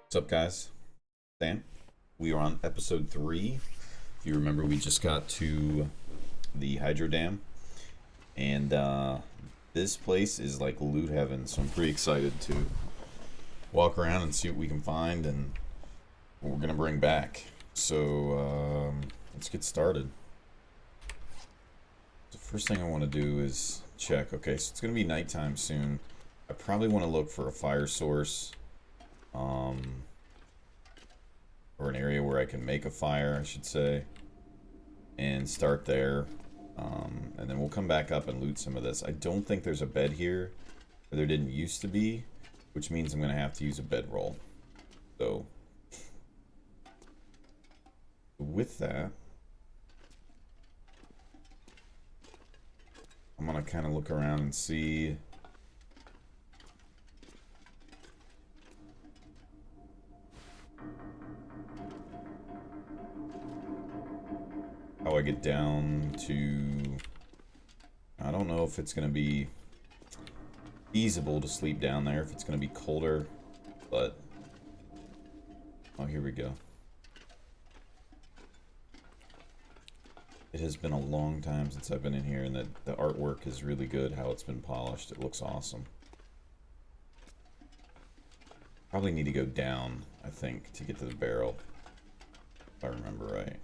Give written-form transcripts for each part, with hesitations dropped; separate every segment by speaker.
Speaker 1: What's up, guys? Sam. We are on episode 3. If you remember, we just got to the Hydro Dam, and this place is like loot heaven, so I'm pretty excited to walk around and see what we can find and what we're going to bring back. So, let's get started. The first thing I want to do is check. Okay, so it's going to be nighttime soon. I probably want to look for a fire source. Or an area where I can make a fire, I should say, and start there. And then we'll come back up and loot some of this. I don't think there's a bed here, or there didn't used to be, which means I'm going to have to use a bedroll. So, with that, I'm going to kind of look around and see. How I get down to... I don't know if it's going to be feasible to sleep down there, if it's going to be colder, but... Oh, here we go. It has been a long time since I've been in here, and the artwork is really good, how it's been polished. It looks awesome. Probably need to go down, I think, to get to the barrel, if I remember right.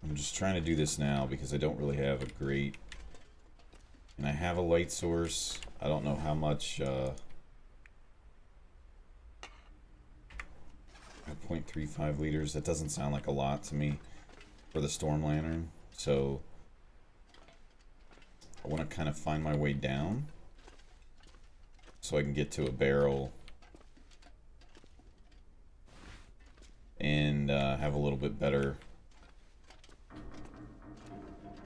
Speaker 1: I'm just trying to do this now because I don't really have a great... And I have a light source. I don't know how much... 0.35 liters. That doesn't sound like a lot to me for the Storm Lantern. So I want to kind of find my way down so I can get to a barrel and have a little bit better...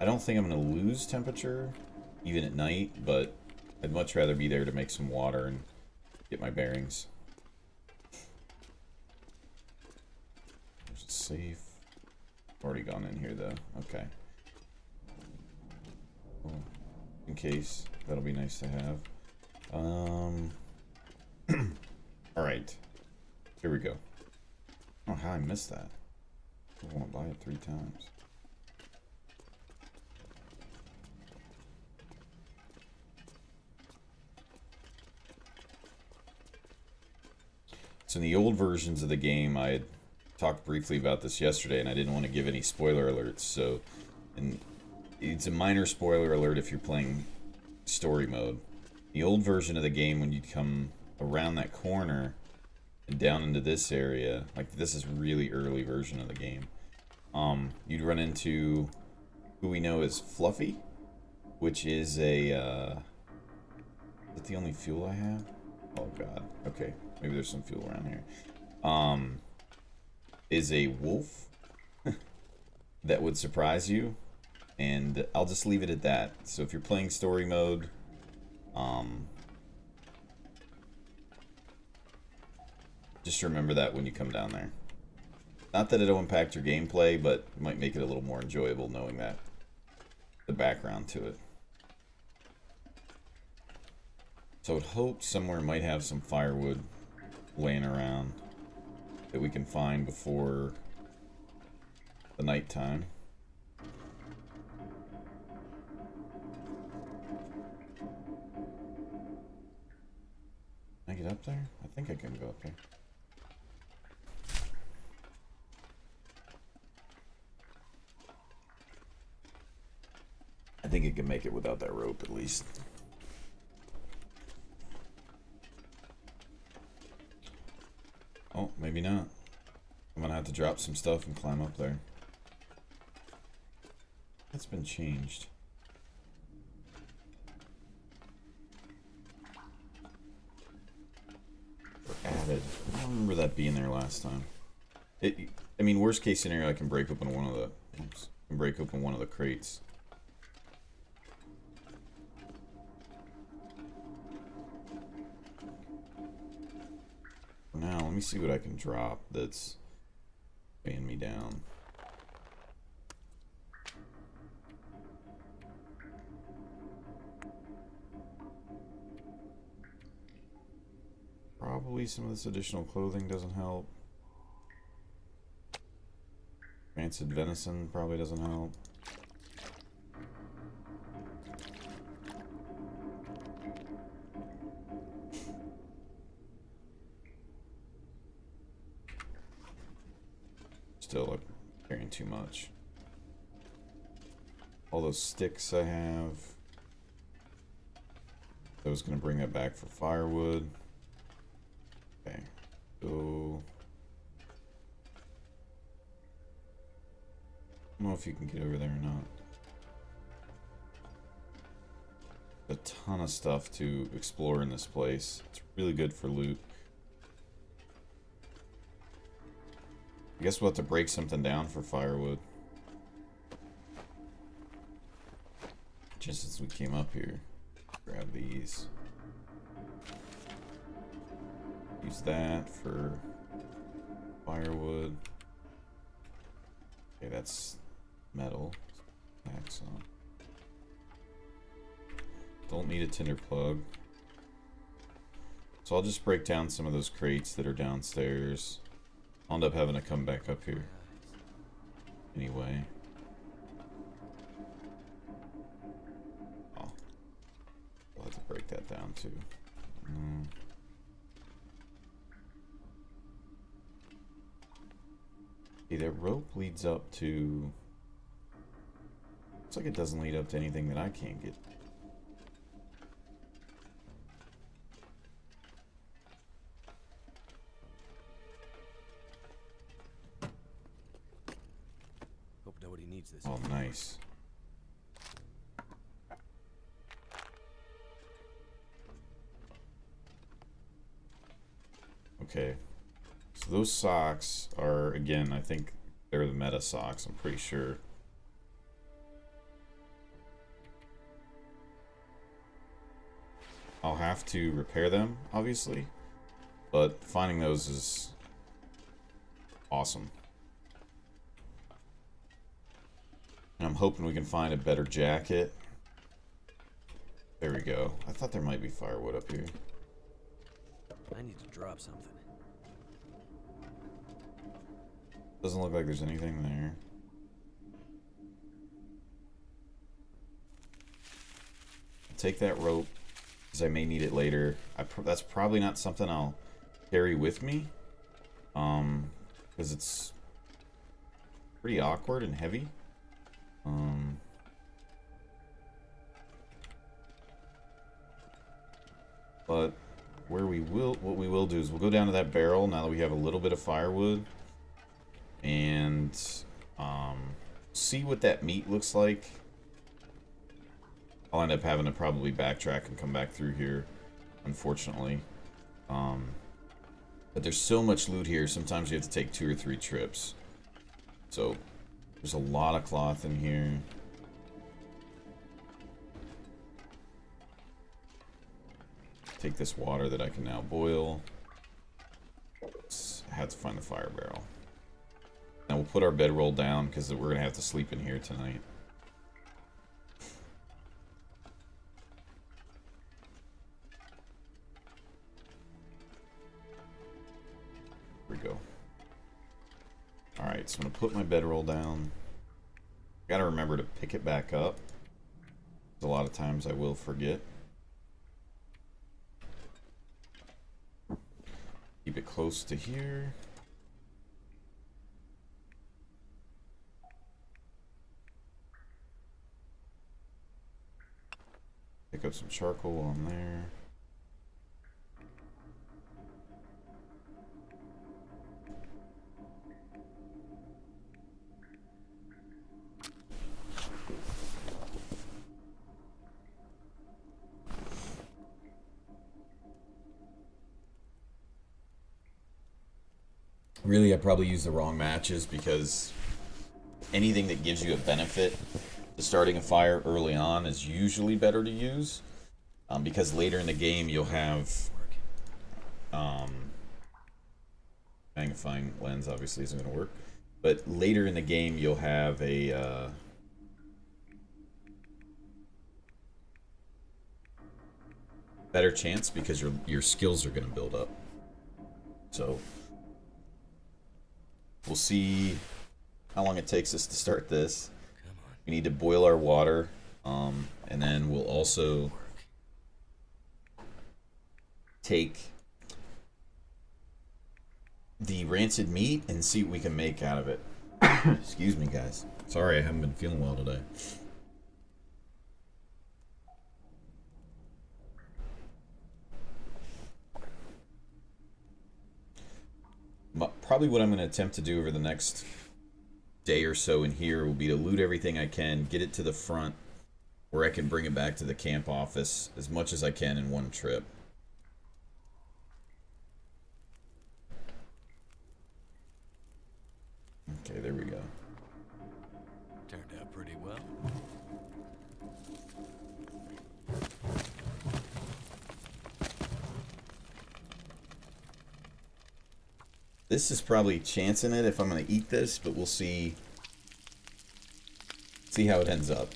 Speaker 1: I don't think I'm going to lose temperature, even at night, but I'd much rather be there to make some water and get my bearings. There's a safe. Already gone in here, though. Okay. Well, in case, that'll be nice to have. Alright. Here we go. I don't know how I missed that. I want to buy it 3 times. So in the old versions of the game, I had talked briefly about this yesterday, and I didn't want to give any spoiler alerts. So, and it's a minor spoiler alert if you're playing story mode. The old version of the game, when you'd come around that corner and down into this area, like this is really early version of the game, you'd run into who we know as Fluffy, which is a, is that the only fuel I have? Oh god, okay. Maybe there's some fuel around here. Is a wolf that would surprise you, and I'll just leave it at that. So if you're playing story mode, just remember that when you come down there. Not that it'll impact your gameplay, but it might make it a little more enjoyable knowing that, the background to it. So I'd hope somewhere might have some firewood laying around that we can find before the nighttime. Can I get up there? I think I can go up there. I think I can make it without that rope at least. Oh, maybe not. I'm gonna have to drop some stuff and climb up there. That's been changed. Or added. I don't remember that being there last time. I mean, worst case scenario, I can break open one of the... Oops, I can break open one of the crates. Now, let me see what I can drop that's weighing me down. Probably some of this additional clothing doesn't help. Rancid venison probably doesn't help. Still like carrying too much. All those sticks I have. I was gonna bring that back for firewood. Okay, so I don't know if you can get over there or not. A ton of stuff to explore in this place. It's really good for loot. I guess we'll have to break something down for firewood. Just as we came up here. Grab these. Use that for firewood. Okay, that's metal. Axon. Don't need a tinder plug. So I'll just break down some of those crates that are downstairs. I'll end up having to come back up here. Anyway. Oh. I'll have to break that down too. Okay, that rope leads up to... Looks like it doesn't lead up to anything that I can't get.
Speaker 2: Hope nobody needs this.
Speaker 1: Oh, nice. Okay. So those socks are, again, I think they're the meta socks, I'm pretty sure. I'll have to repair them, obviously, but finding those is awesome. And I'm hoping we can find a better jacket. There we go. I thought there might be firewood up here.
Speaker 2: I need to drop something.
Speaker 1: Doesn't look like there's anything there. I'll take that rope, because I may need it later. That's probably not something I'll carry with me. Because it's pretty awkward and heavy. But what we will do is we'll go down to that barrel now that we have a little bit of firewood. And see what that meat looks like. I'll end up having to probably backtrack and come back through here, unfortunately. But there's so much loot here, sometimes you have to take 2 or 3 trips. So there's a lot of cloth in here. Take this water that I can now boil. I had to find the fire barrel. Now we'll put our bedroll down because we're going to have to sleep in here tonight. Here we go. Alright, so I'm going to put my bedroll down. Got to remember to pick it back up. A lot of times I will forget. Keep it close to here. Pick up some charcoal on there. Really, I probably used the wrong matches because anything that gives you a benefit to starting a fire early on is usually better to use, because later in the game you'll have magnifying lens obviously isn't going to work. But later in the game, you'll have a better chance because your skills are going to build up. So we'll see how long it takes us to start this.
Speaker 2: Come on.
Speaker 1: We need to boil our water, and then we'll also take the rancid meat and see what we can make out of it. Excuse me, guys. Sorry, I haven't been feeling well today. Probably what I'm going to attempt to do over the next day or so in here will be to loot everything I can, get it to the front where I can bring it back to the camp office as much as I can in one trip. Okay, there we go.
Speaker 2: Turned out pretty well.
Speaker 1: This is probably chancing it if I'm going to eat this, but we'll see how it ends up.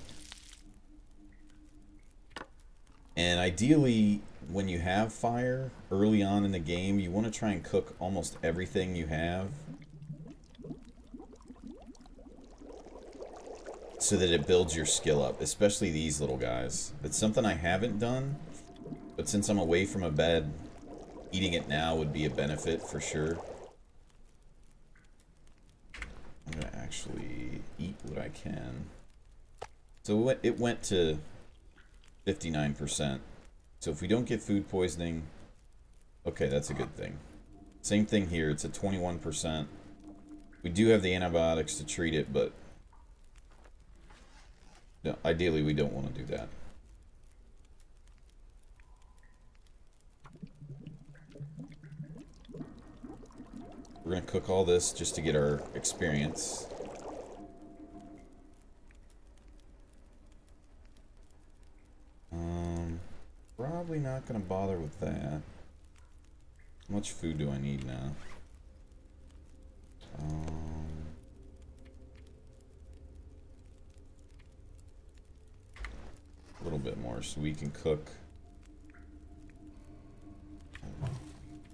Speaker 1: And ideally, when you have fire early on in the game, you want to try and cook almost everything you have so that it builds your skill up, especially these little guys. It's something I haven't done, but since I'm away from a bed, eating it now would be a benefit for sure. I'm going to actually eat what I can. So it went to 59%. So if we don't get food poisoning, okay, that's a good thing. Same thing here, it's at 21%. We do have the antibiotics to treat it, but no, ideally we don't want to do that. We're going to cook all this just to get our experience. Probably not going to bother with that. How much food do I need now? A little bit more so we can cook.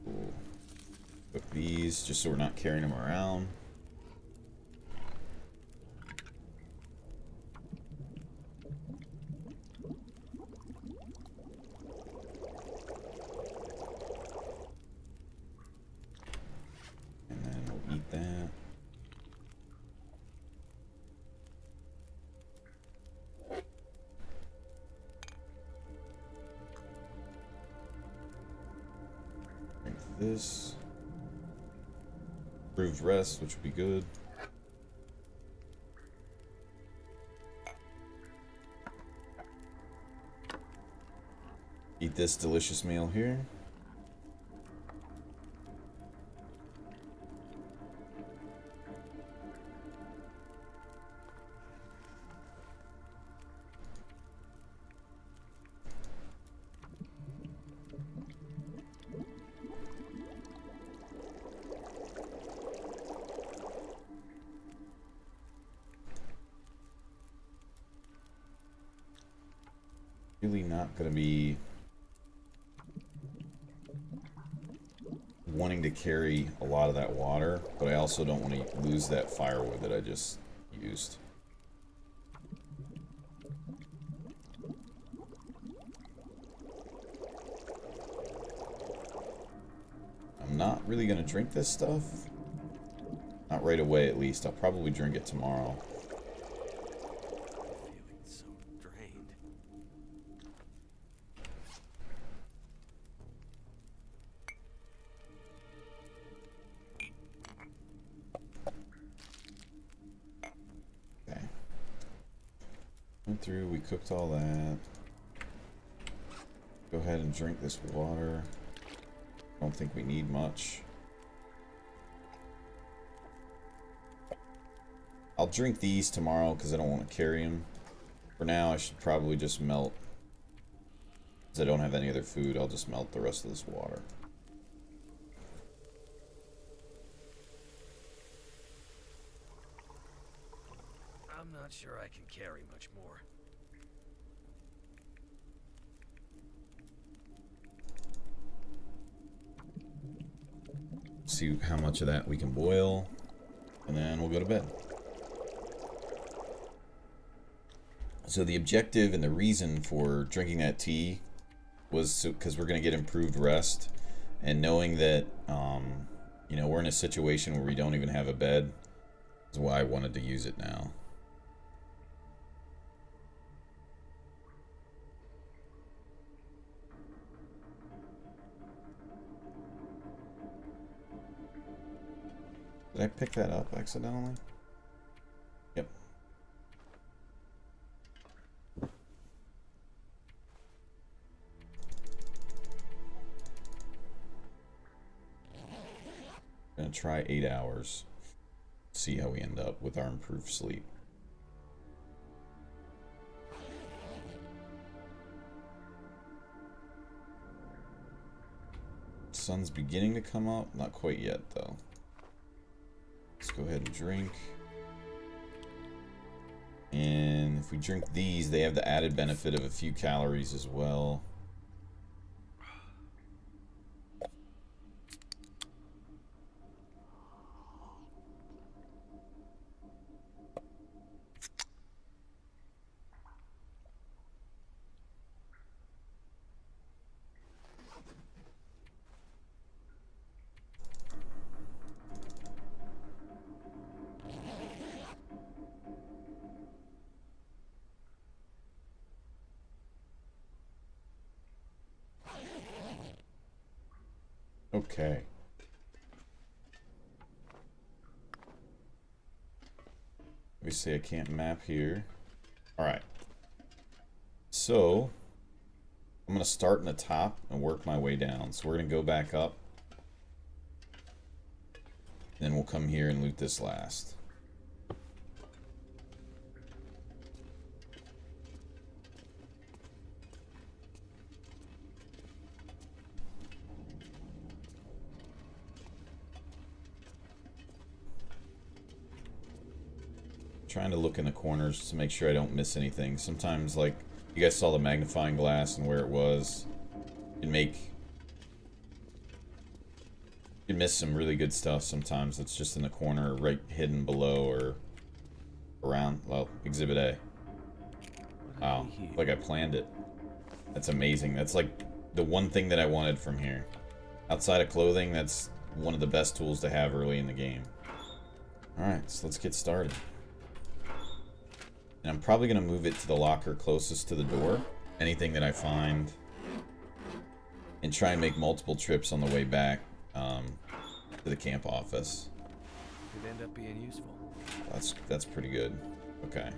Speaker 1: Cool. Cook these just so we're not carrying them around. And then we'll eat that. Drink this. Improved rest, which would be good. Eat this delicious meal here. Really not going to be wanting to carry a lot of that water, but I also don't want to lose that firewood that I just used. I'm not really going to drink this stuff. Not right away, at least. I'll probably drink it tomorrow.
Speaker 2: Feeling so drained.
Speaker 1: Okay. Went through, we cooked all that. Go ahead and drink this water. Don't think we need much. I'll drink these tomorrow because I don't want to carry them. For now, I should probably just melt. Because I don't have any other food, I'll just melt the rest of this water.
Speaker 2: not sure I can carry much more.
Speaker 1: See how much of that we can boil, and then we'll go to bed. So the objective and the reason for drinking that tea was because we're going to get improved rest, and knowing that you know, we're in a situation where we don't even have a bed is why I wanted to use it now. Did I pick that up accidentally? Yep. Gonna try 8 hours. See how we end up with our improved sleep. Sun's beginning to come up. Not quite yet, though. Let's go ahead and drink. And if we drink these, they have the added benefit of a few calories as well. Okay. Obviously I can't map here. Alright. So, I'm going to start in the top and work my way down. So we're going to go back up. Then we'll come here and loot this last. Trying to look in the corners to make sure I don't miss anything. Sometimes, like, you guys saw the magnifying glass and where it was. You miss some really good stuff sometimes that's just in the corner, right hidden below or around. Well, Exhibit A. Wow, like I planned it. That's amazing. That's like the one thing that I wanted from here. Outside of clothing, that's one of the best tools to have early in the game. Alright, so let's get started. And I'm probably going to move it to the locker closest to the door. Anything that I find. And try and make multiple trips on the way back to the camp office.
Speaker 2: Could end up being useful.
Speaker 1: That's pretty good. Okay.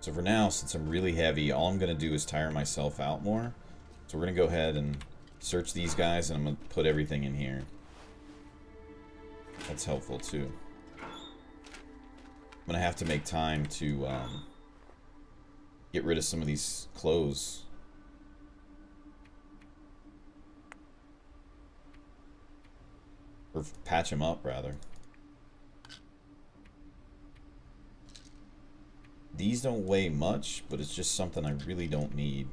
Speaker 1: So for now, since I'm really heavy, all I'm going to do is tire myself out more. So we're going to go ahead and search these guys, and I'm going to put everything in here. That's helpful too. I'm gonna have to make time to get rid of some of these clothes. Or patch them up, rather. These don't weigh much, but it's just something I really don't need.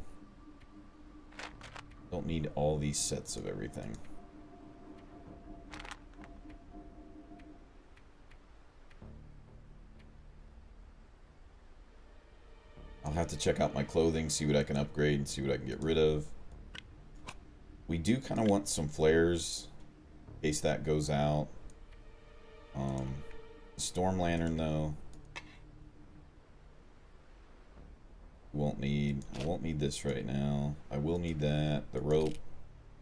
Speaker 1: Don't need all these sets of everything. I'll have to check out my clothing, see what I can upgrade, and see what I can get rid of. We do kind of want some flares, in case that goes out. The storm lantern, though, I won't need this right now. I will need that. The rope,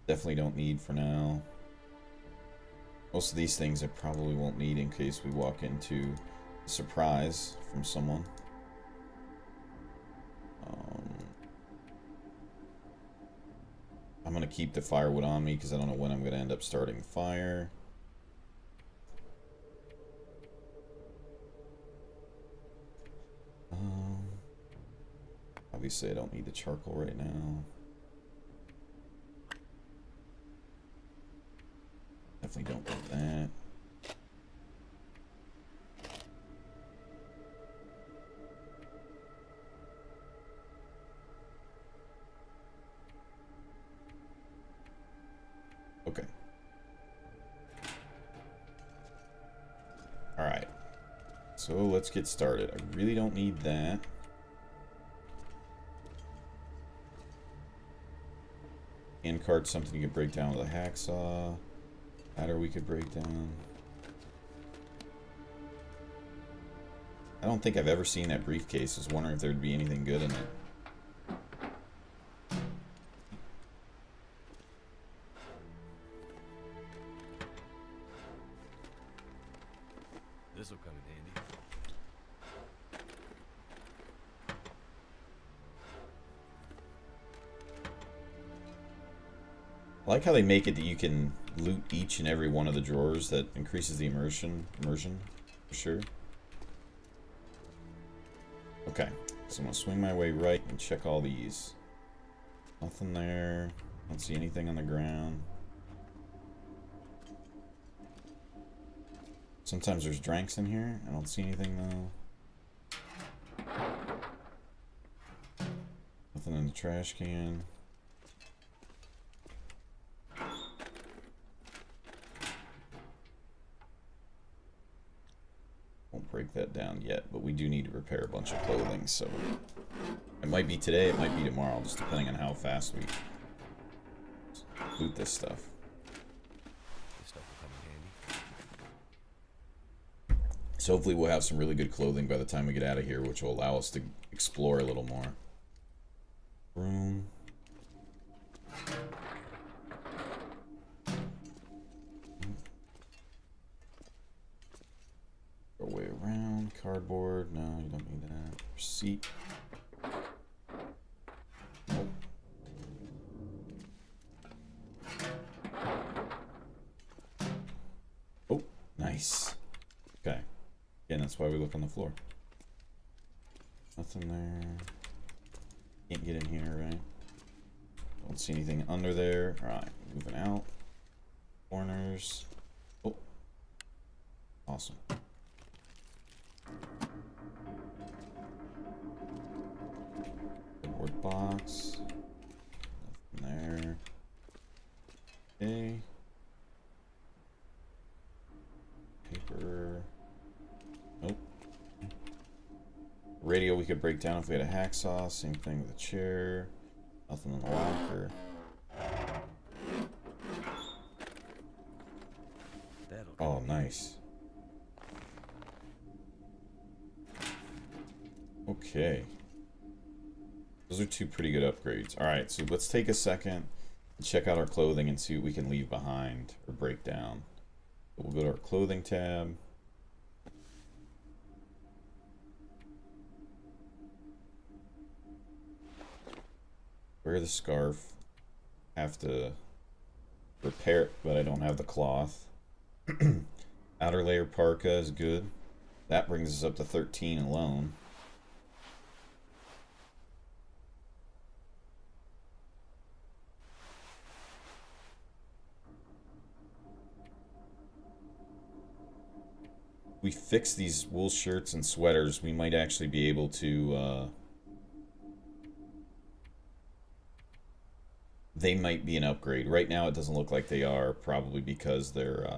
Speaker 1: definitely don't need for now. Most of these things I probably won't need in case we walk into a surprise from someone. I'm going to keep the firewood on me because I don't know when I'm going to end up starting the fire. Obviously I don't need the charcoal right now. Definitely don't want that. so let's get started. I really don't need that. Handcart, something you could break down with a hacksaw. Ladder we could break down. I don't think I've ever seen that briefcase. I was wondering if there'd be anything good in it.
Speaker 2: This'll come in handy.
Speaker 1: I like how they make it that you can loot each and every one of the drawers. That increases the immersion, for sure. Okay, so I'm gonna swing my way right and check all these. Nothing there. Don't see anything on the ground. Sometimes there's drinks in here. I don't see anything though. Nothing in the trash can. Won't break that down yet, but we do need to repair a bunch of clothing, so it might be today, it might be tomorrow, just depending on how fast we loot this stuff.
Speaker 2: This stuff will come in handy.
Speaker 1: So hopefully we'll have some really good clothing by the time we get out of here, which will allow us to explore a little more. Room. Go way around. Cardboard. No, you don't need that. Receipt. Nope. Oh, nice. Okay. Again, that's why we look on the floor. Nothing there. Can't get in here, right? Don't see anything under there. Alright, moving out. Corners. Oh. Awesome. Board box. Nothing there. Okay. Paper. Nope. Radio we could break down if we had a hacksaw. Same thing with a chair. Nothing in the locker. Oh, nice. Okay. Those are two pretty good upgrades. Alright, so let's take a second and check out our clothing and see what we can leave behind or break down. So we'll go to our clothing tab. Wear the scarf. Have to repair it, but I don't have the cloth. Outer layer parka is good. That brings us up to 13 alone. We fix these wool shirts and sweaters, we might actually be able to they might be an upgrade. Right now it doesn't look like they are, probably because they're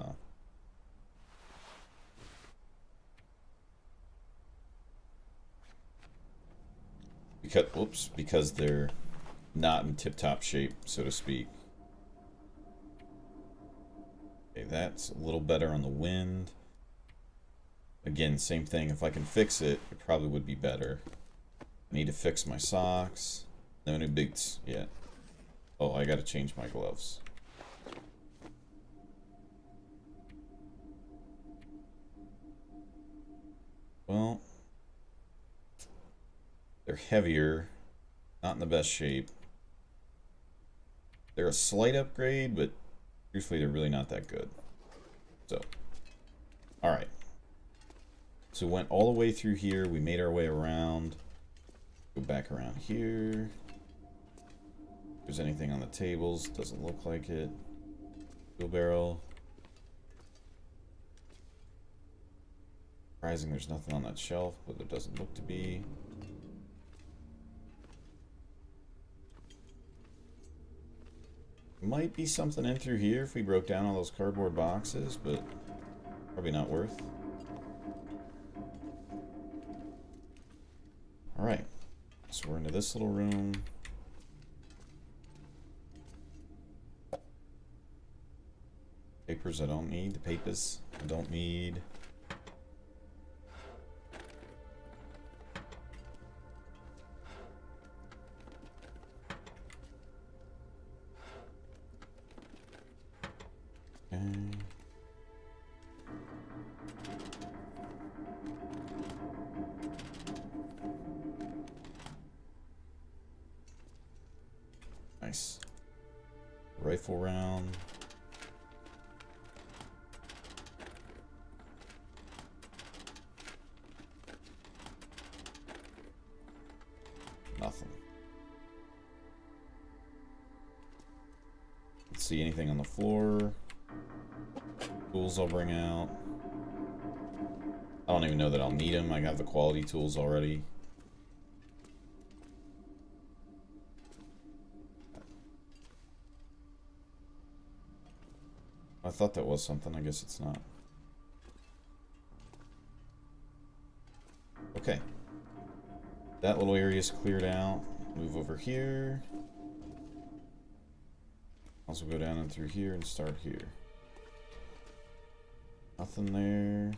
Speaker 1: because they're not in tip-top shape, so to speak. Okay, that's a little better on the wind. Again, same thing. If I can fix it, it probably would be better. I need to fix my socks. No new boots yet. Oh, I gotta change my gloves. Well, they're heavier, not in the best shape. They're a slight upgrade, but truthfully, they're really not that good. So, alright. So we went all the way through here. We made our way around. Go back around here. If there's anything on the tables, doesn't look like it. Wheelbarrow. Surprising there's nothing on that shelf, but there doesn't look to be. Might be something in through here if we broke down all those cardboard boxes, but probably not worth. Alright. So we're into this little room. Papers I don't need. The papers I don't need. Okay. Nice. Rifle round. Nothing. Let's see anything on the floor. Tools I'll bring out. I don't even know that I'll need them. I have the quality tools already. I thought that was something. I guess it's not. Okay. That little area is cleared out. Move over here. Also go down and through here and start here. Nothing there.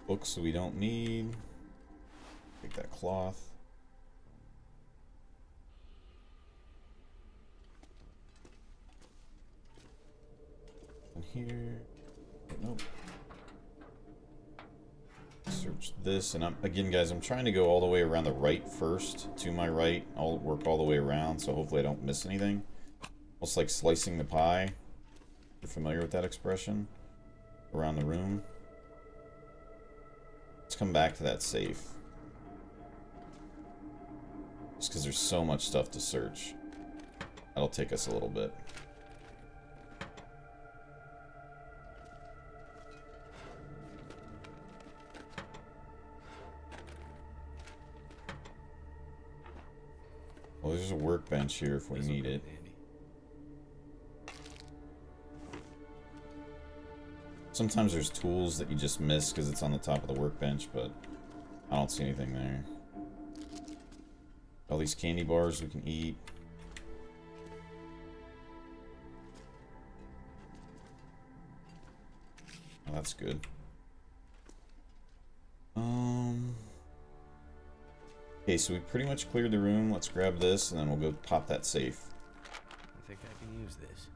Speaker 1: Books we don't need. Take that cloth. And here. Nope. Search this, and again, guys, I'm trying to go all the way around the right first, to my right. I'll work all the way around, so hopefully I don't miss anything. Almost like slicing the pie. You're familiar with that expression? Around the room. Let's come back to that safe. Just because there's so much stuff to search. That'll take us a little bit. Well, there's a workbench here if we need it. Sometimes there's tools that you just miss because it's on the top of the workbench, but I don't see anything there. All these candy bars we can eat. Oh, that's good. Okay, so we pretty much cleared the room. Let's grab this, and then we'll go pop that safe.
Speaker 2: I think I can use this.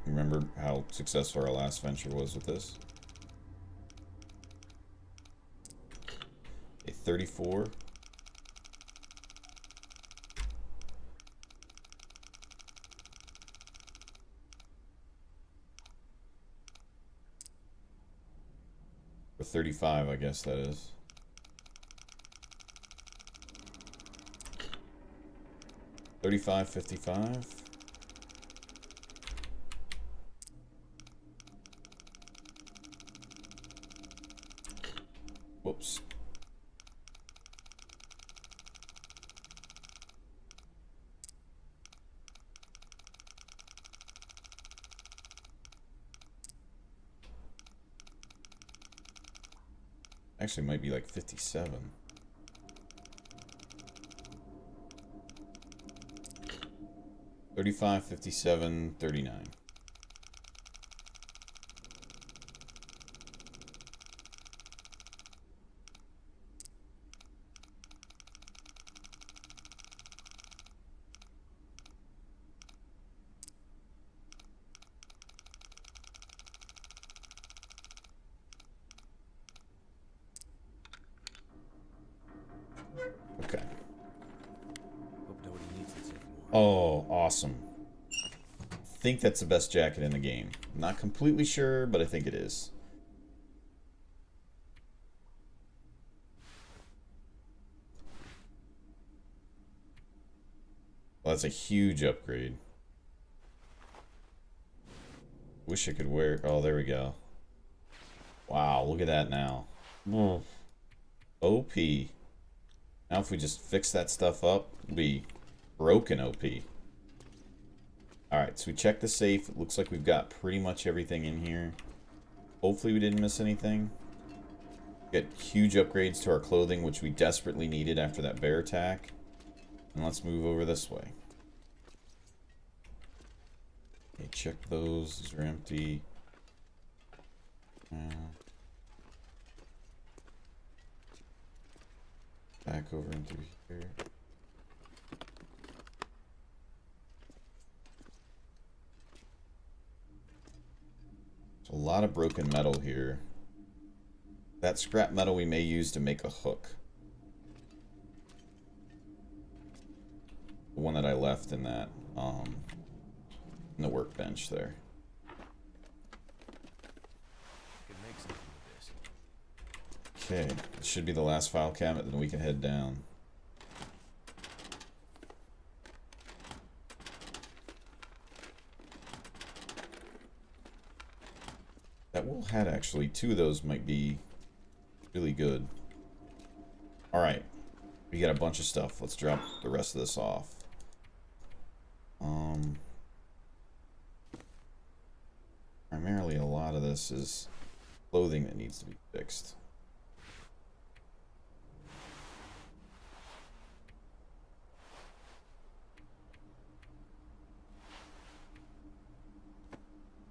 Speaker 1: Remember how successful our last venture was with this? Okay, 34. Or 35, I guess that is. $35, $55. Whoops. Actually, it might be like 57. $35, $57, $39. Okay.
Speaker 2: Hope nobody needs this anymore.
Speaker 1: Oh, awesome. I think that's the best jacket in the game. I'm not completely sure, but I think it is. Well, that's a huge upgrade. Wish I could wear... Oh, there we go. Wow, look at that now. OP. Now if we just fix that stuff up, it'll be broken OP. Alright, so we checked the safe. It looks like we've got pretty much everything in here. Hopefully we didn't miss anything. Get huge upgrades to our clothing, which we desperately needed after that bear attack. And let's move over this way. Okay, check those. These are empty. Back over into here. There's a lot of broken metal here. That scrap metal we may use to make a hook. The one that I left in that, in the workbench there.
Speaker 2: Could make something with this.
Speaker 1: Okay, this should be the last file cabinet, then we can head down. That wool hat, actually, 2 of those might be really good. Alright, we got a bunch of stuff. Let's drop the rest of this off. Primarily a lot of this is clothing that needs to be fixed.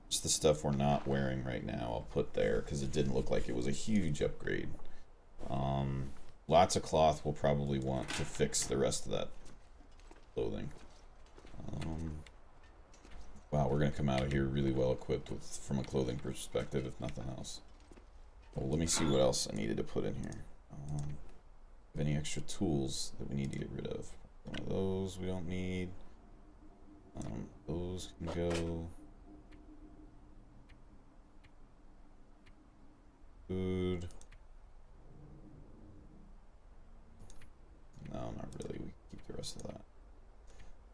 Speaker 1: Just the stuff we're not wearing right now I'll put there because it didn't look like it was a huge upgrade. Lots of cloth we'll probably want to fix the rest of that clothing. Wow, we're going to come out of here really well equipped from a clothing perspective, if nothing else. Well, let me see what else I needed to put in here. Any extra tools that we need to get rid of? One of those we don't need. Those can go. Food. No, not really. We can keep the rest of that.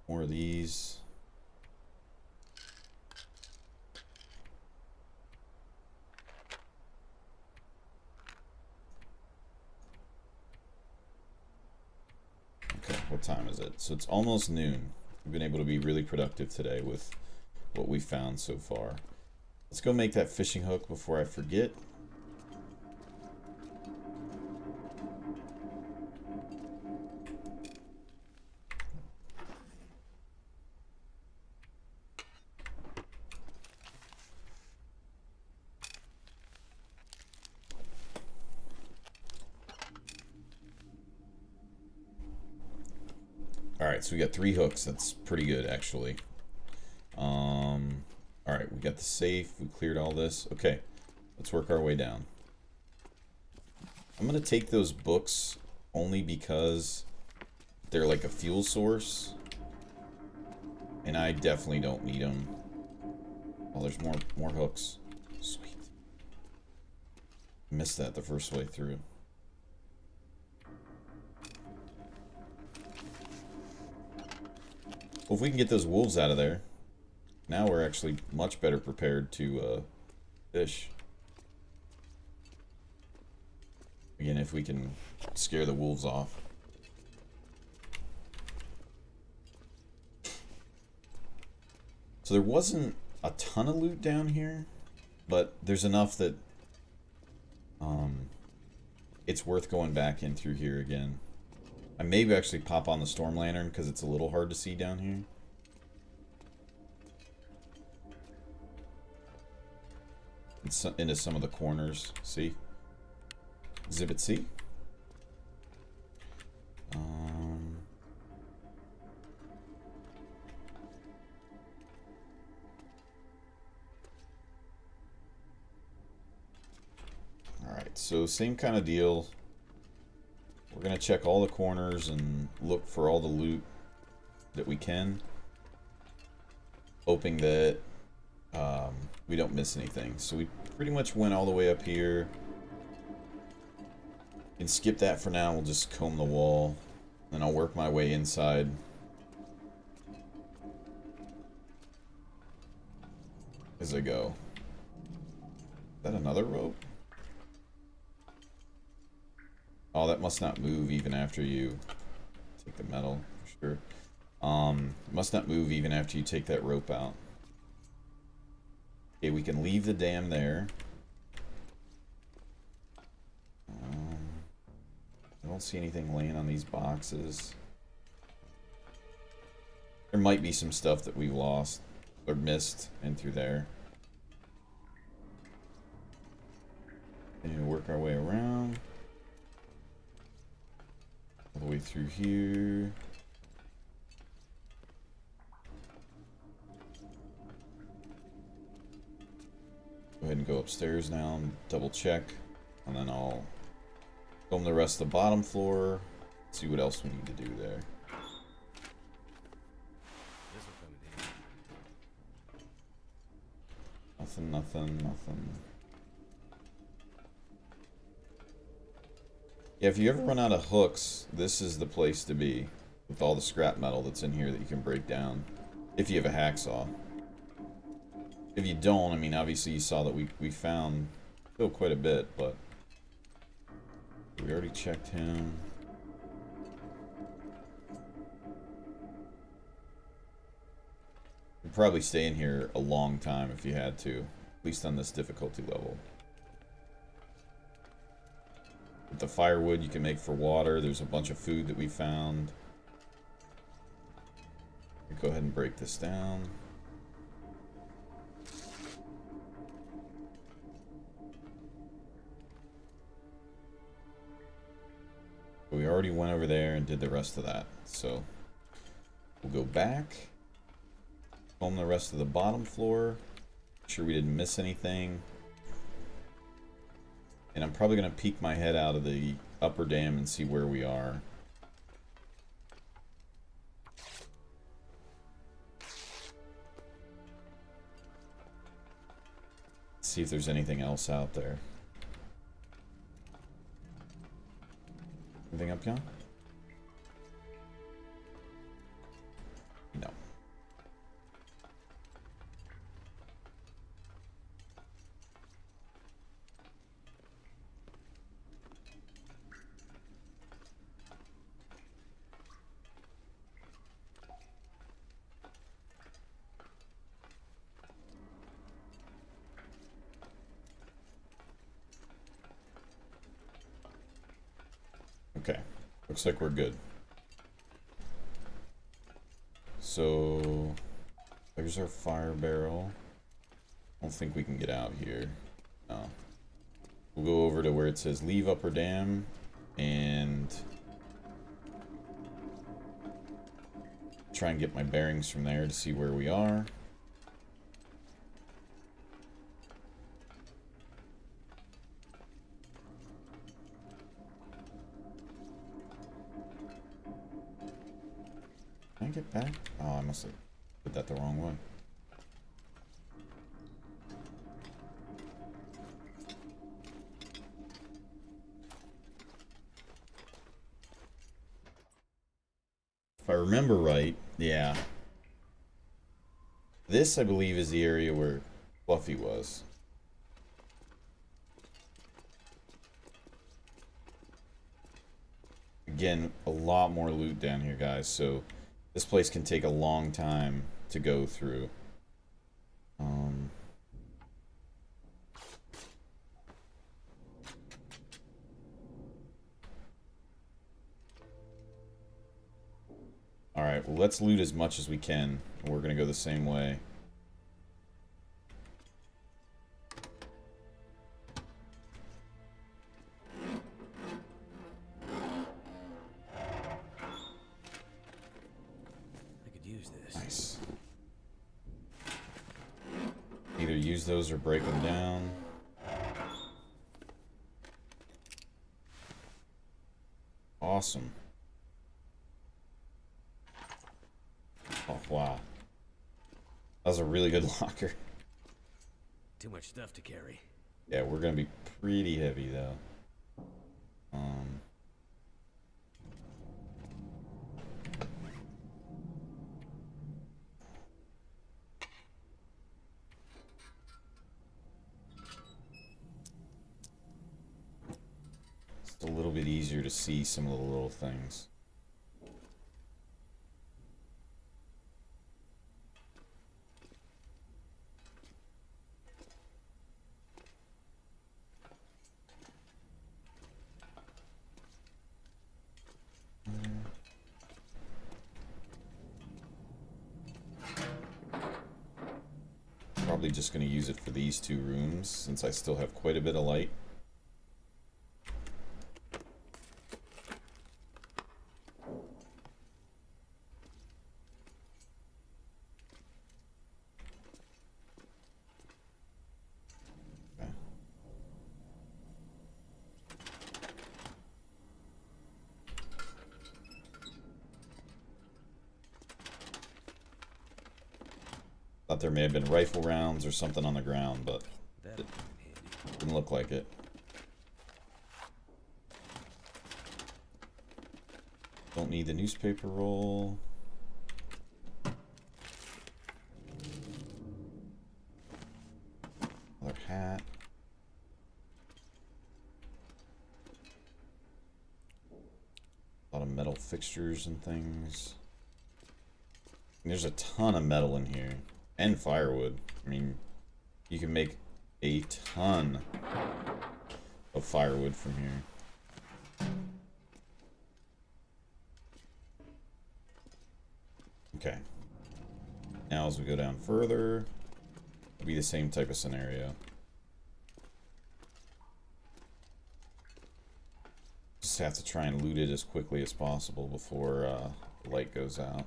Speaker 1: More of these. Okay, what time is it? So it's almost noon. We've been able to be really productive today with what we found so far. Let's go make that fishing hook before I forget. Alright, so we got 3 hooks. That's pretty good, actually. Alright, we got the safe. We cleared all this. Okay, let's work our way down. I'm going to take those books only because they're like a fuel source. And I definitely don't need them. Oh, there's more hooks. Sweet. Missed that the first way through. Well, if we can get those wolves out of there, now we're actually much better prepared to fish. Again, if we can scare the wolves off. So there wasn't a ton of loot down here, but there's enough that it's worth going back in through here again. I maybe actually pop on the storm lantern because it's a little hard to see down here. Into some of the corners. See? Exhibit C. Alright, so same kind of deal. We're going to check all the corners and look for all the loot that we can. Hoping that we don't miss anything. So we pretty much went all the way up here. Can skip that for now. We'll just comb the wall. Then I'll work my way inside. as I go. Is that another rope? Oh, that must not move even after you take the metal, for sure. Must not move even after you take that rope out. Okay, we can leave the dam there. I don't see anything laying on these boxes. There might be some stuff that we lost or missed in through there. And work our way around. All the way through here. Go ahead and go upstairs now and double check. And then I'll film the rest of the bottom floor. See what else we need to do there. Nothing, nothing, nothing. Yeah, if you ever run out of hooks, this is the place to be. With all the scrap metal that's in here that you can break down. If you have a hacksaw. If you don't, I mean, obviously you saw that we found still quite a bit, but... We already checked him. You'd probably stay in here a long time if you had to. At least on this difficulty level. With the firewood you can make for water. There's a bunch of food that we found. Go ahead and break this down. We already went over there and did the rest of that. So we'll go back. Film the rest of the bottom floor. Make sure we didn't miss anything. And I'm probably going to peek my head out of the upper dam and see where we are. See if there's anything else out there. Anything up, John? No. Okay, looks like we're good. So, there's our fire barrel. I don't think we can get out here. No. We'll go over to where it says leave upper dam and try and get my bearings from there to see where we are. Can I get back? Oh, I must have put that the wrong way. If I remember right, yeah. This, I believe, is the area where Fluffy was. Again, a lot more loot down here, guys, so this place can take a long time to go through. Alright, well, let's loot as much as we can. We're gonna go the same way. Nice. Either use those or break them down. Awesome. Oh, wow. That was a really good locker.
Speaker 2: Too much stuff to carry.
Speaker 1: Yeah, we're gonna be pretty heavy, though. a little bit easier to see some of the little things. Probably just going to use it for these two rooms since I still have quite a bit of light. Okay. Thought there may have been rifle rounds or something on the ground, but
Speaker 2: That'll
Speaker 1: it
Speaker 2: come in handy.
Speaker 1: didn't look like it. Don't need the newspaper roll. Another hat. A lot of metal fixtures and things. And there's a ton of metal in here. And firewood. I mean, you can make a ton of firewood from here. Okay. Now as we go down further, it'll be the same type of scenario. Just have to try and loot it as quickly as possible before the light goes out.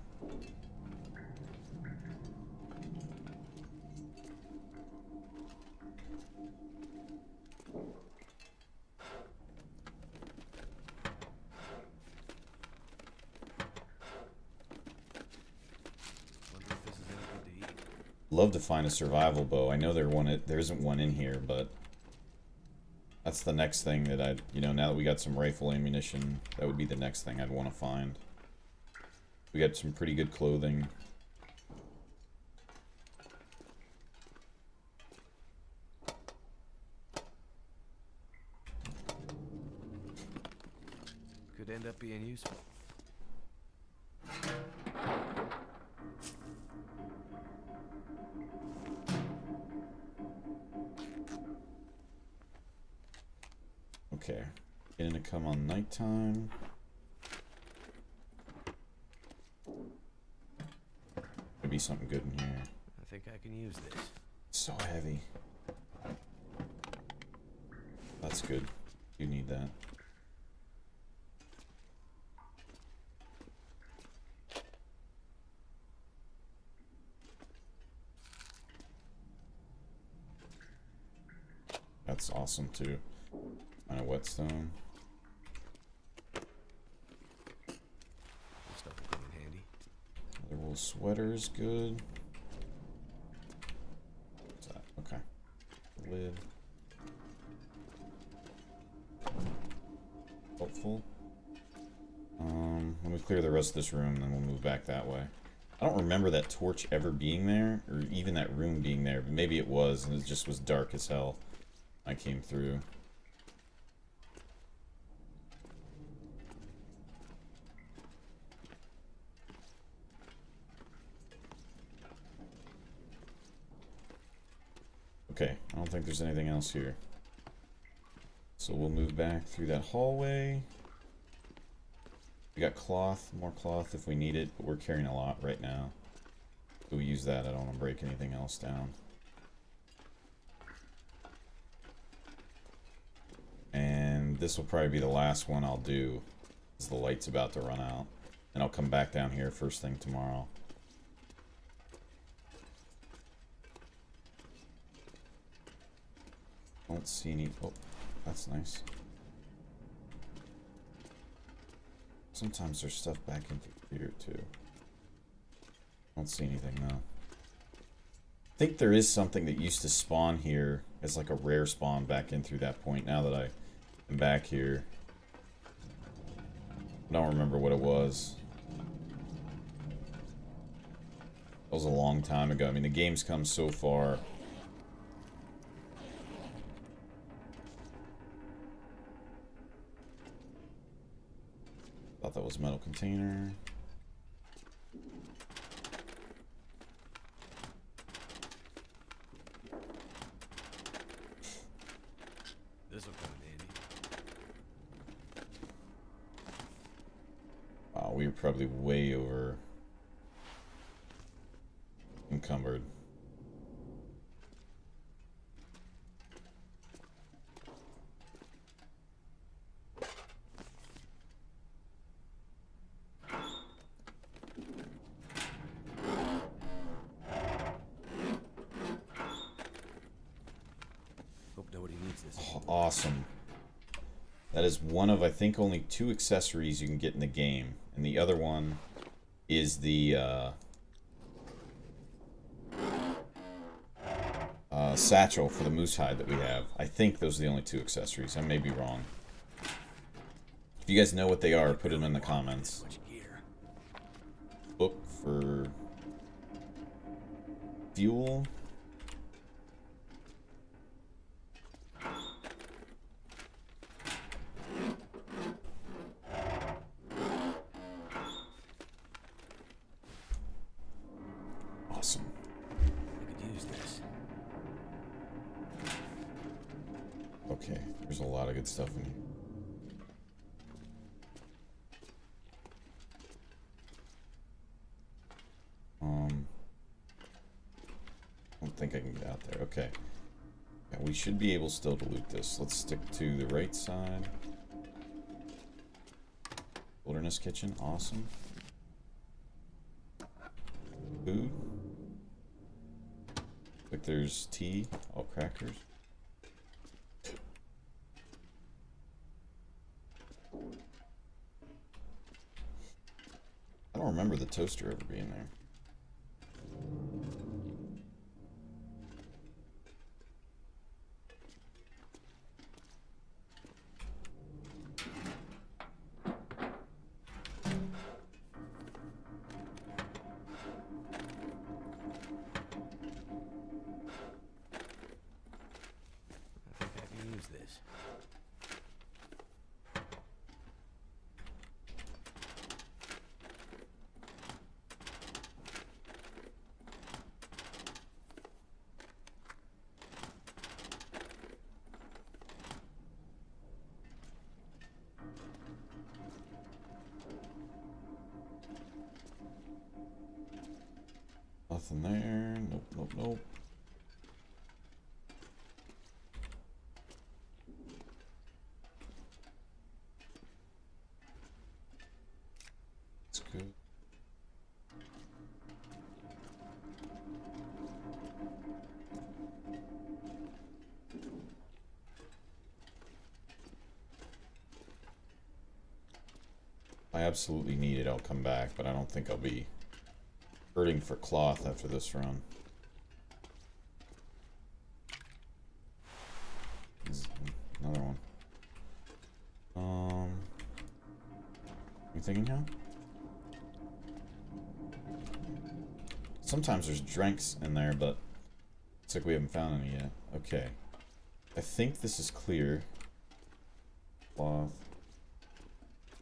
Speaker 2: Wonder if this is any good to eat.
Speaker 1: Love to find a survival bow. I know there isn't one in here, but that's the next thing that I'd, now that we got some rifle ammunition, that would be the next thing I'd want to find. We got some pretty good clothing.
Speaker 2: Could end up being useful.
Speaker 1: Okay, getting to come on nighttime. Could be something good in here.
Speaker 2: I think I can use this.
Speaker 1: It's so heavy. That's good. You need that. That's awesome too. And a whetstone.
Speaker 2: This stuff will come in handy.
Speaker 1: Another wool sweater is good. What's that? Okay. Lid. Helpful. Let me clear the rest of this room, then we'll move back that way. I don't remember that torch ever being there, or even that room being there, but maybe it was, and it just was dark as hell. I came through. Okay, I don't think there's anything else here. So we'll move back through that hallway. We got cloth, more cloth if we need it, but we're carrying a lot right now. So we use that, I don't want to break anything else down. And this will probably be the last one I'll do, as the light's about to run out. And I'll come back down here first thing tomorrow. Don't see any... Oh, that's nice. Sometimes there's stuff back into here too. Don't see anything though. I think there is something that used to spawn here as like a rare spawn back in through that point. Now that I am back here, I don't remember what it was. That was a long time ago. I mean, the game's come so far. Thought that was a metal container.
Speaker 2: This will come in handy.
Speaker 1: Wow, we were probably way over encumbered.
Speaker 2: Hope nobody needs this.
Speaker 1: Oh, awesome. That is one of, I think, only 2 accessories you can get in the game. And the other one is the satchel for the moose hide that we have. I think those are the only 2 accessories. I may be wrong. If you guys know what they are, put them in the comments.
Speaker 2: Much gear.
Speaker 1: Book for fuel. Awesome.
Speaker 2: I could use this.
Speaker 1: Okay, there's a lot of good stuff in here. I don't think I can get out there. Okay. Yeah, we should be able still to loot this. Let's stick to the right side. Wilderness kitchen, awesome. Food. Like there's tea, all crackers. I don't remember the toaster ever being there.
Speaker 2: I think I can use this.
Speaker 1: Nothing there. Nope, nope, nope. That's good. I absolutely need it. I'll come back, but I don't think I'll be hurting for cloth after this run. Another one. Anything in here? Sometimes there's drinks in there, but it's like we haven't found any yet. Okay. I think this is clear. Cloth.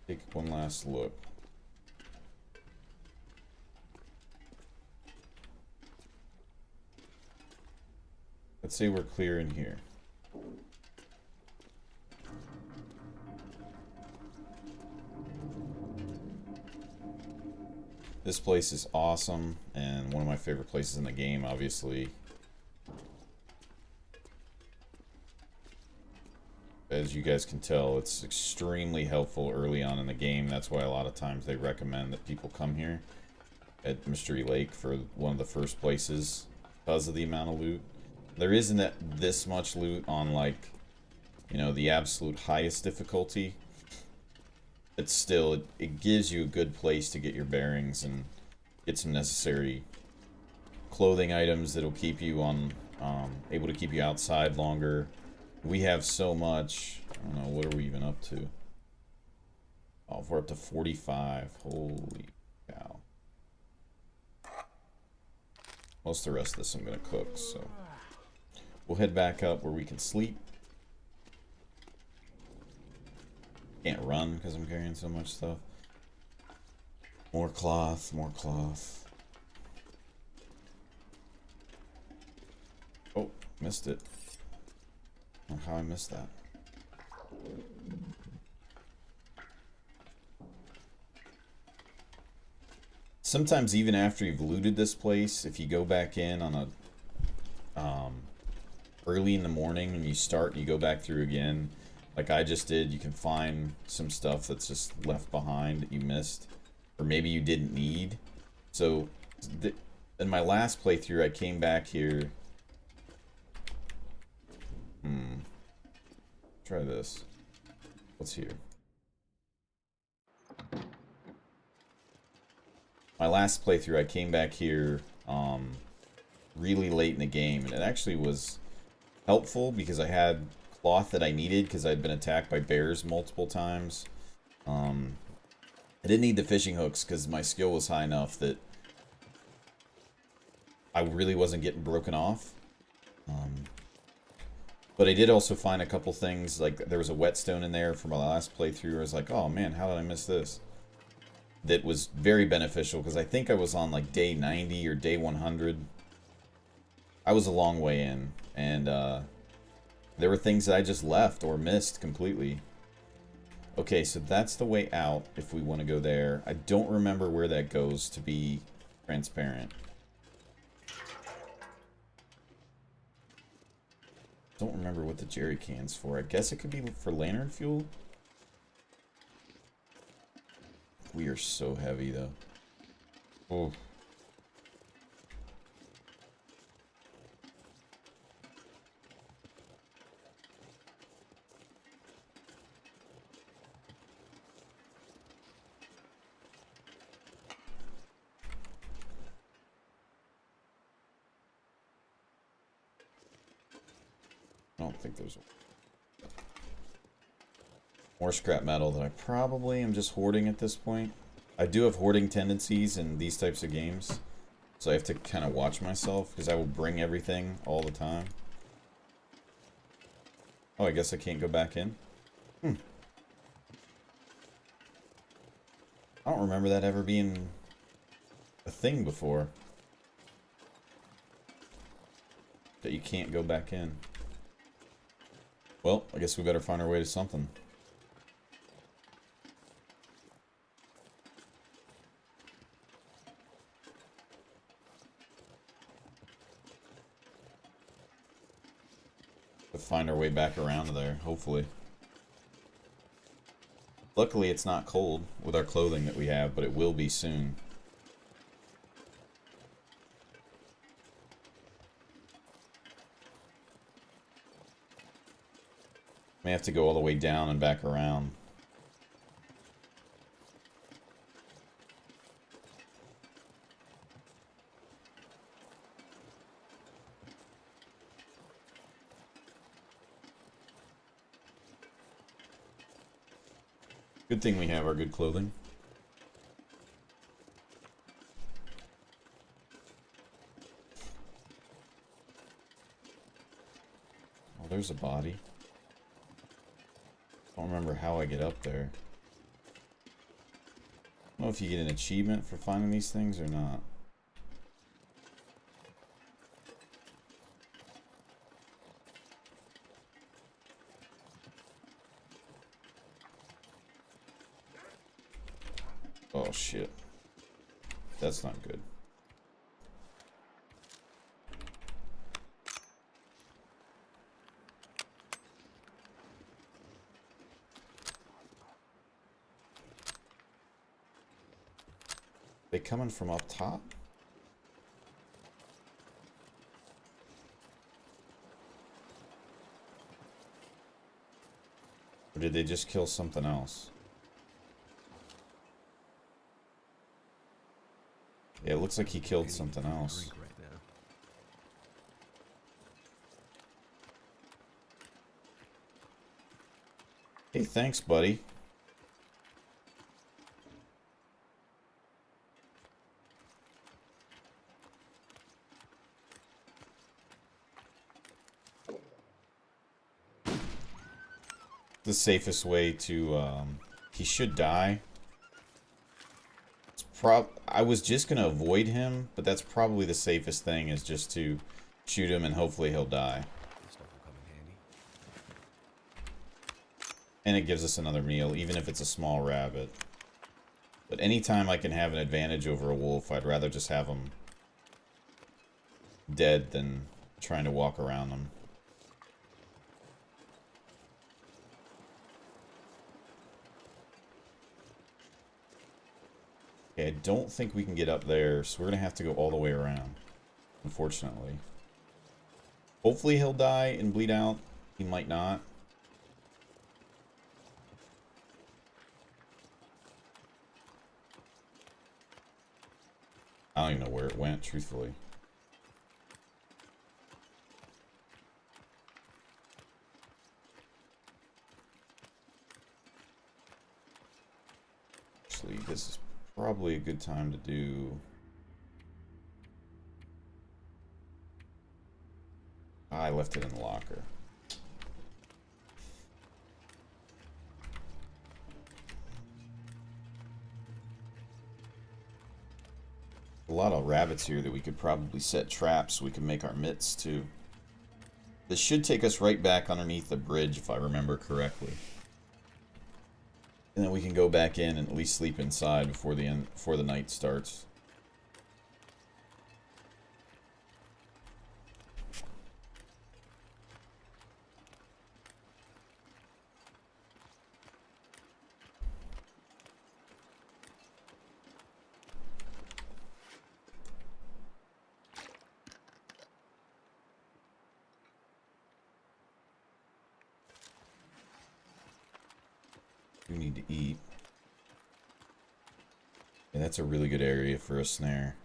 Speaker 1: Take one last look. Let's say we're clear in here. This place is awesome, and one of my favorite places in the game, obviously. As you guys can tell, it's extremely helpful early on in the game. That's why a lot of times they recommend that people come here at Mystery Lake for one of the first places because of the amount of loot. There isn't this much loot on, like, you know, the absolute highest difficulty. It's still, it gives you a good place to get your bearings and get some necessary clothing items that'll keep you on, able to keep you outside longer. We have so much. I don't know, what are we even up to? Oh, we're up to 45. Holy cow. Most of the rest of this I'm going to cook, so. We'll head back up where we can sleep. Can't run because I'm carrying so much stuff. More cloth, more cloth. Oh, missed it. I don't know how I missed that. Sometimes even after you've looted this place, if you go back in on a early in the morning and you start and you go back through again, like I just did, you can find some stuff that's just left behind that you missed, or maybe you didn't need. So in my last playthrough, I came back here. Try this. What's here? My last playthrough, I came back here really late in the game, and it actually was helpful because I had cloth that I needed because I'd been attacked by bears multiple times. I didn't need the fishing hooks because my skill was high enough that I really wasn't getting broken off. But I did also find a couple things, like there was a whetstone in there from my last playthrough where I was like, oh man, how did I miss this? That was very beneficial because I think I was on like day 90 or day 100. I was a long way in, and there were things that I just left or missed completely. Okay, so that's the way out if we want to go there. I don't remember where that goes, to be transparent. Don't remember what the jerry can's for. I guess it could be for lantern fuel. We are so heavy though. Oh. I don't think there's more scrap metal that I probably am just hoarding at this point. I do have hoarding tendencies in these types of games, so I have to kind of watch myself because I will bring everything all the time. Oh, I guess I can't go back in? I don't remember that ever being a thing before. That you can't go back in. Well, I guess we better find our way to something. To find our way back around there, hopefully. Luckily, it's not cold with our clothing that we have, but it will be soon. May have to go all the way down and back around. Good thing we have our good clothing. Oh, there's a body. I don't remember how I get up there. I don't know if you get an achievement for finding these things or not. Oh shit. That's not good. They coming from up top? Or did they just kill something else? Yeah, it looks like he killed something else. Hey, thanks, buddy. The safest way to, he should die. It's I was just gonna avoid him, but that's probably the safest thing, is just to shoot him and hopefully he'll die.
Speaker 2: This stuff will come in handy.
Speaker 1: And it gives us another meal, even if it's a small rabbit. But anytime I can have an advantage over a wolf, I'd rather just have him dead than trying to walk around them. Okay, I don't think we can get up there, so we're going to have to go all the way around, unfortunately. Hopefully he'll die and bleed out. He might not. I don't even know where it went, truthfully. Actually, this is probably a good time to do... I left it in the locker. A lot of rabbits here that we could probably set traps so we can make our mitts too. This should take us right back underneath the bridge if I remember correctly. And then we can go back in and at least sleep inside before the night starts. We need to eat. And that's a really good area for a snare.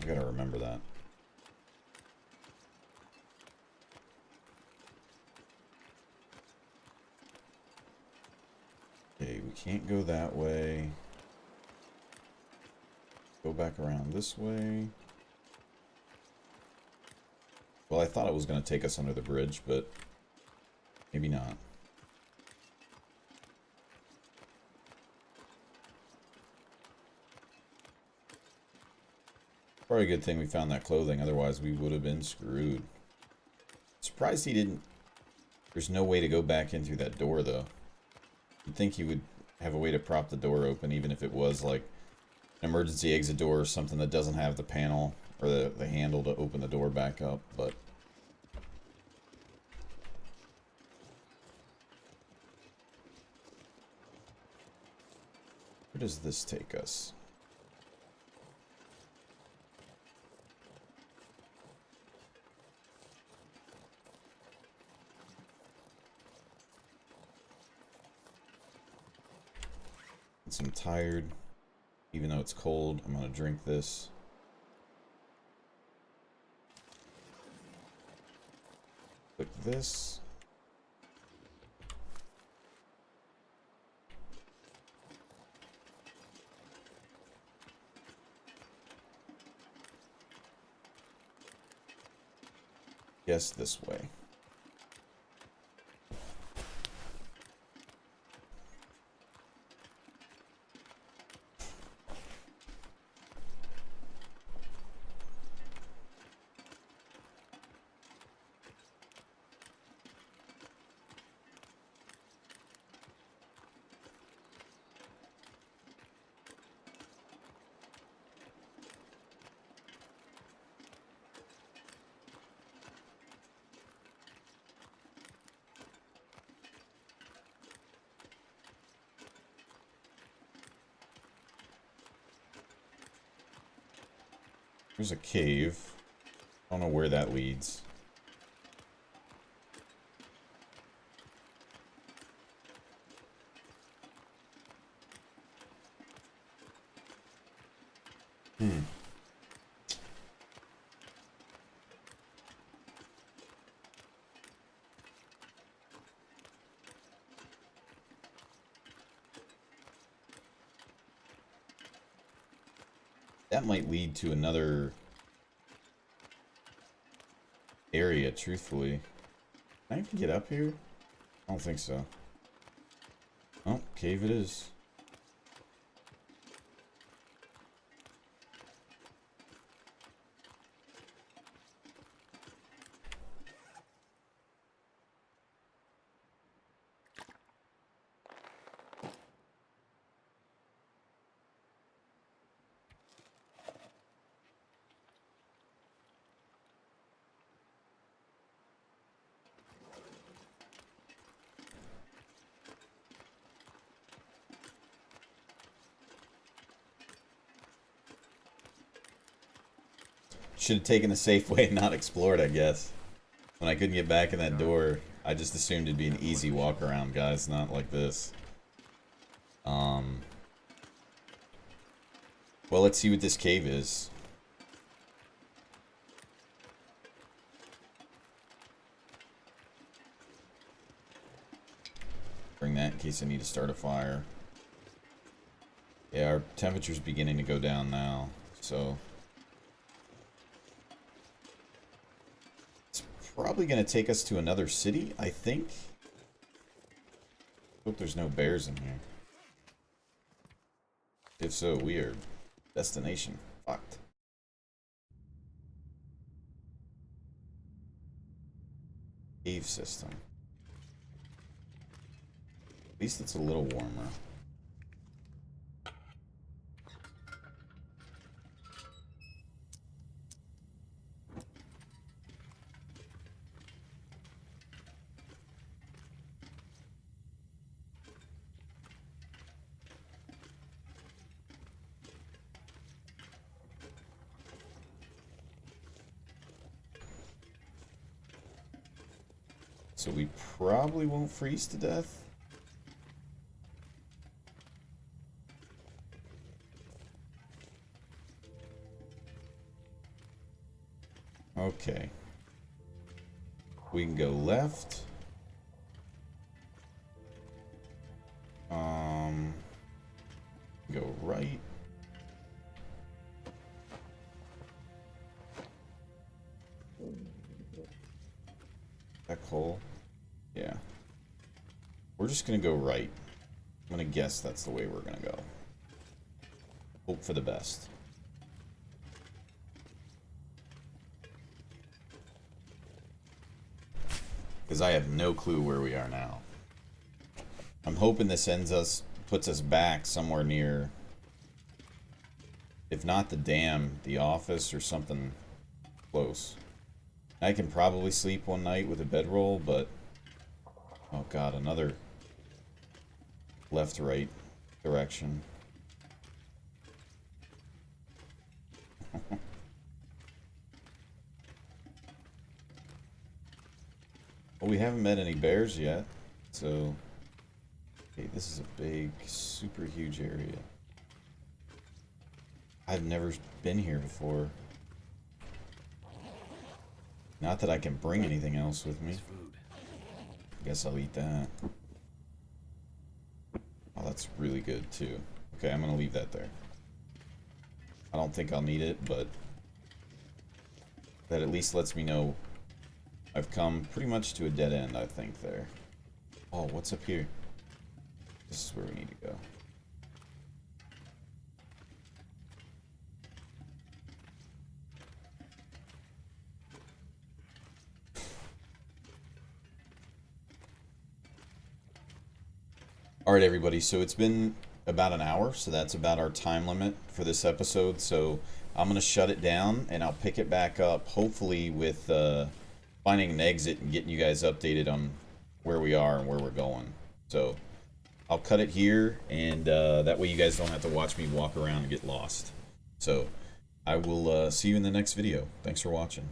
Speaker 1: I gotta remember that. Okay, we can't go that way. Go back around this way. Well, I thought it was going to take us under the bridge, but maybe not. Probably a good thing we found that clothing, otherwise we would have been screwed. Surprised he didn't... There's no way to go back in through that door, though. You'd think he would have a way to prop the door open, even if it was like an emergency exit door or something that doesn't have the panel or the handle to open the door back up, but... Where does this take us? I'm tired, even though it's cold. I'm gonna drink this. Click this. Yes, this way. There's a cave. I don't know where that leads. that might lead to another area, truthfully. Can I even get up here? I don't think so. Oh, cave it is. Should have taken the safe way and not explored, I guess. When I couldn't get back in that door, I just assumed it'd be an easy walk around, guys, not like this. Well, let's see what this cave is. Bring that in case I need to start a fire. Yeah, our temperature's beginning to go down now, so... it's probably going to take us to another city, I think. Hope there's no bears in here. If so, we are destination fucked. Cave system. At least it's a little warmer. So we probably won't freeze to death. Okay. We can go left. Go right. That hole. Yeah. We're just gonna go right. I'm gonna guess that's the way we're gonna go. Hope for the best. Because I have no clue where we are now. I'm hoping this puts us back somewhere near, if not the dam, the office or something close. I can probably sleep one night with a bedroll, but oh god, another left-right direction. Well, we haven't met any bears yet, so... okay, this is a big, super huge area. I've never been here before. Not that I can bring anything else with me. I guess I'll eat that. Oh, that's really good, too. Okay, I'm gonna leave that there. I don't think I'll need it, but... that at least lets me know I've come pretty much to a dead end, I think, there. Oh, what's up here? This is where we need to go. Alright, everybody, so it's been about an hour, so that's about our time limit for this episode, so I'm going to shut it down, and I'll pick it back up, hopefully with finding an exit and getting you guys updated on where we are and where we're going. So I'll cut it here, and that way you guys don't have to watch me walk around and get lost. So I will see you in the next video. Thanks for watching.